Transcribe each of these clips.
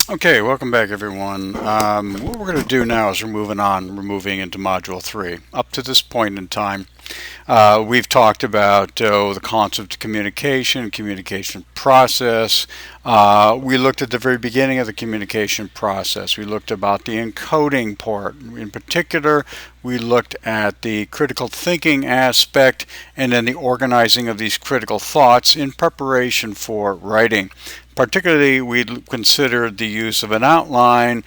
Okay, welcome back everyone. What we're going to do now is we're moving into Module 3. Up to this point in time, we've talked about the concept of communication process. We looked at the very beginning of the communication process. We looked about the encoding part. In particular, we looked at the critical thinking aspect and then the organizing of these critical thoughts in preparation for writing. Particularly, we considered the use of an outline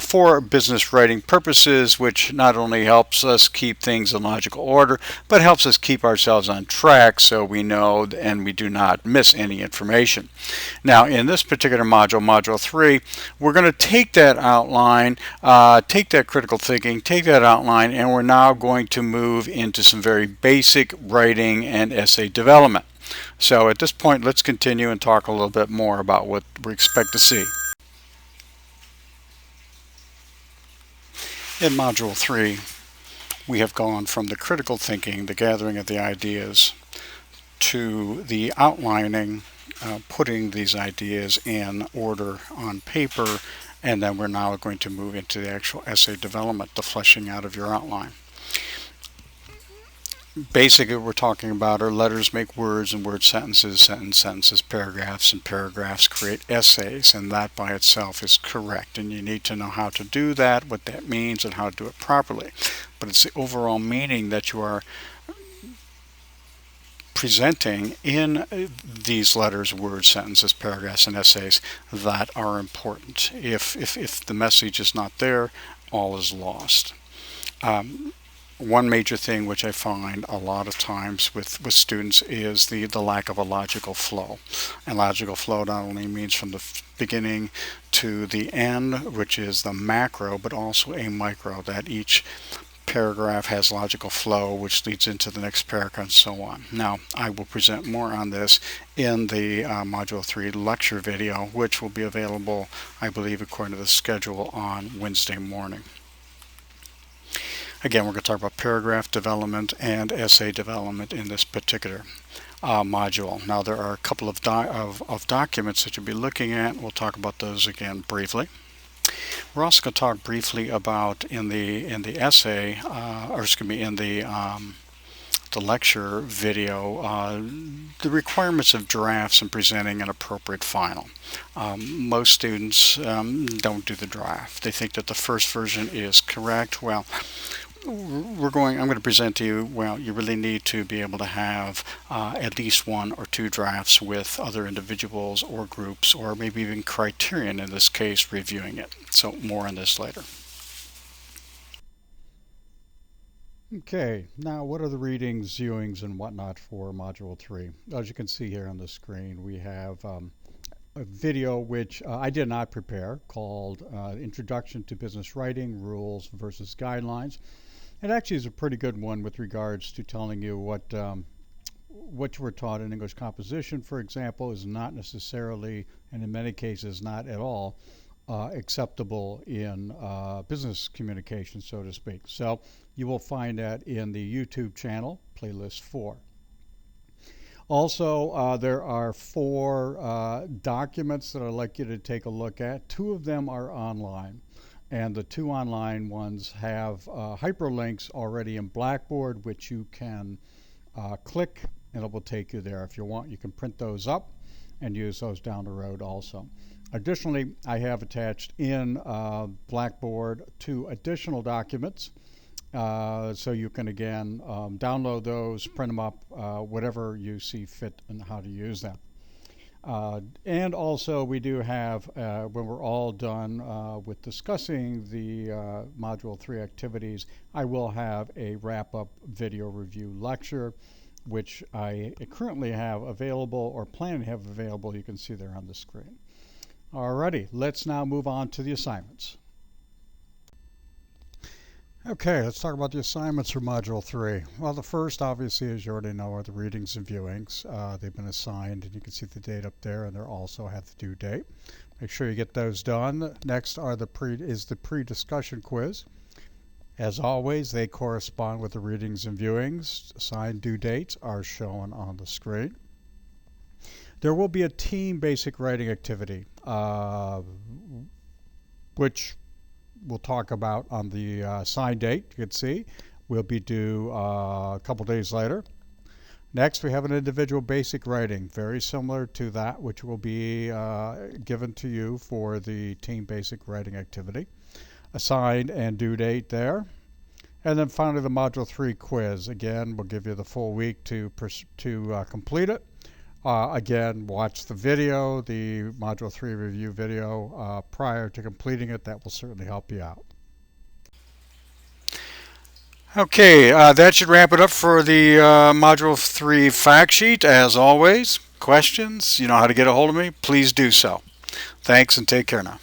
for business writing purposes, which not only helps us keep things in logical order, but helps us keep ourselves on track so we know and we do not miss any information. Now, in this particular module, Module 3, we're going to take that outline, take that critical thinking, take that outline, and we're now going to move into some very basic writing and essay development. So at this point, let's continue and talk a little bit more about what we expect to see. In Module 3, we have gone from the critical thinking, the gathering of the ideas, to the outlining, putting these ideas in order on paper, and then we're now going to move into the actual essay development, the fleshing out of your outline. Basically, what we're talking about are letters make words, and words sentences paragraphs, and paragraphs create essays, and that by itself is correct. And you need to know how to do that, what that means, and how to do it properly. But it's the overall meaning that you are presenting in these letters, words, sentences, paragraphs, and essays that are important. If the message is not there, all is lost. One major thing which I find a lot of times with students is the lack of a logical flow. And logical flow not only means from the beginning to the end, which is the macro, but also a micro, that each paragraph has logical flow, which leads into the next paragraph and so on. Now, I will present more on this in the Module 3 lecture video, which will be available, I believe, according to the schedule on Wednesday morning. Again, we're going to talk about paragraph development and essay development in this particular module. Now, there are a couple of documents that you'll be looking at. We'll talk about those again briefly. We're also going to talk briefly about in the essay, in the lecture video, the requirements of drafts and presenting an appropriate final. Most students don't do the draft. They think that the first version is correct. Well, I'm going to present to you, well, you really need to be able to have at least one or two drafts with other individuals or groups, or maybe even criterion, in this case, reviewing it. So more on this later. Okay, now what are the readings, viewings, and whatnot for Module 3? As you can see here on the screen, we have a video which I did not prepare, called Introduction to Business Writing, Rules versus Guidelines. It actually is a pretty good one with regards to telling you what you were taught in English composition, for example, is not necessarily, and in many cases not at all, acceptable in business communication, so to speak. So you will find that in the YouTube channel, playlist 4. Also, there are 4 documents that I'd like you to take a look at. 2 of them are online, and the 2 online ones have hyperlinks already in Blackboard, which you can click, and it will take you there. If you want, you can print those up and use those down the road also. Additionally, I have attached in Blackboard 2 additional documents. So you can, again, download those, print them up, whatever you see fit and how to use them. And also we do have, when we're all done with discussing the Module 3 activities, I will have a wrap-up video review lecture, which I currently have available, or plan to have available. You can see there on the screen. Alrighty, let's now move on to the assignments. Okay, let's talk about the assignments for Module 3. Well, the first, obviously, as you already know, are the readings and viewings. They've been assigned, and you can see the date up there, and they also have the due date. Make sure you get those done. Next are the pre-discussion quiz. As always, they correspond with the readings and viewings. Assigned due dates are shown on the screen. There will be a team basic writing activity. which we'll talk about on the sign date. You can see will be due a couple days later. Next, we have an individual basic rating, very similar to that which will be given to you for the team basic rating activity. Assigned and due date there. And then finally, the Module 3 quiz. Again, we'll give you the full week to complete it. Again, watch the video, the Module 3 review video prior to completing it. That will certainly help you out. Okay, that should wrap it up for the Module 3 fact sheet. As always, questions, you know how to get a hold of me, please do so. Thanks and take care now.